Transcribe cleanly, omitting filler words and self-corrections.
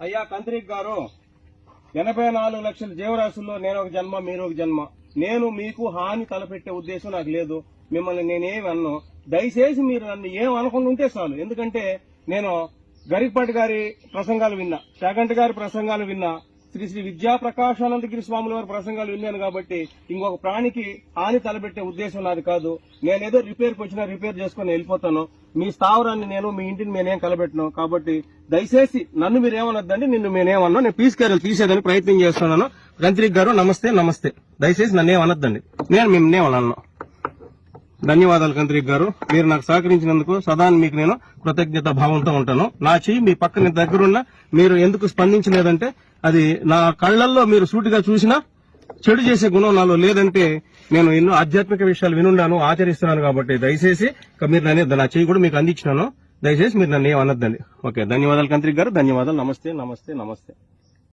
అయ్యా కంత్రిక్ గారు, 84 లక్షల జీవరాశుల్లో నేను ఒక జన్మ, మీరు ఒక జన్మ. నేను మీకు హాని తలపెట్టే ఉద్దేశం నాకు లేదు. మిమ్మల్ని నేనేమి అన్ను. దయచేసి మీరు నన్ను ఏం అనకుండా ఉంటే చాలు. ఎందుకంటే నేను గరికపాటి గారి ప్రసంగాలు విన్నా, చాగంటి గారి ప్రసంగాలు విన్నా, శ్రీ శ్రీ విద్యా ప్రకాశానందగిరి స్వాముల వారి ప్రసంగాలు విన్నాను. కాబట్టి ఇంకొక ప్రాణికి హాని తలపెట్టే ఉద్దేశం నాది కాదు. నేనేదో రిపేర్కి వచ్చినా రిపేర్ చేసుకుని వెళ్ళిపోతాను. మీ స్థావరాన్ని నేను, మీ ఇంటిని నేనేం కలబెట్టను. కాబట్టి దయచేసి నన్ను మీరేమనొద్దండి, నిన్ను నేనేమన్నా. నేను తీసేదని ప్రయత్నం చేస్తున్నాను. కంత్రిక్ గారు నమస్తే. నమస్తే. దయచేసి నన్నేమనొద్దండి, నేను మిమ్మల్ని. ధన్యవాదాలు కంత్రిక్ గారు. మీరు నాకు సహకరించినందుకు సదా మీకు నేను కృతజ్ఞత భావంతో ఉంటాను. నా చెయ్యి మీ పక్కన దగ్గరున్నా మీరు ఎందుకు స్పందించలేదంటే అది నా కళ్లల్లో మీరు సూటిగా చూసినా చెడు చేసే గుణం నాలో లేదంటే నేను ఎన్నో ఆధ్యాత్మిక విషయాలు వినుండాను, ఆచరిస్తున్నాను. కాబట్టి దయచేసి మీరు నా చెయ్యి కూడా మీకు అందించినాను. దయచేసి మీరు నన్ను ఏమనొద్దండి. ఓకే, ధన్యవాదాలు కంత్రిక్ గారు. ధన్యవాదాలు. నమస్తే.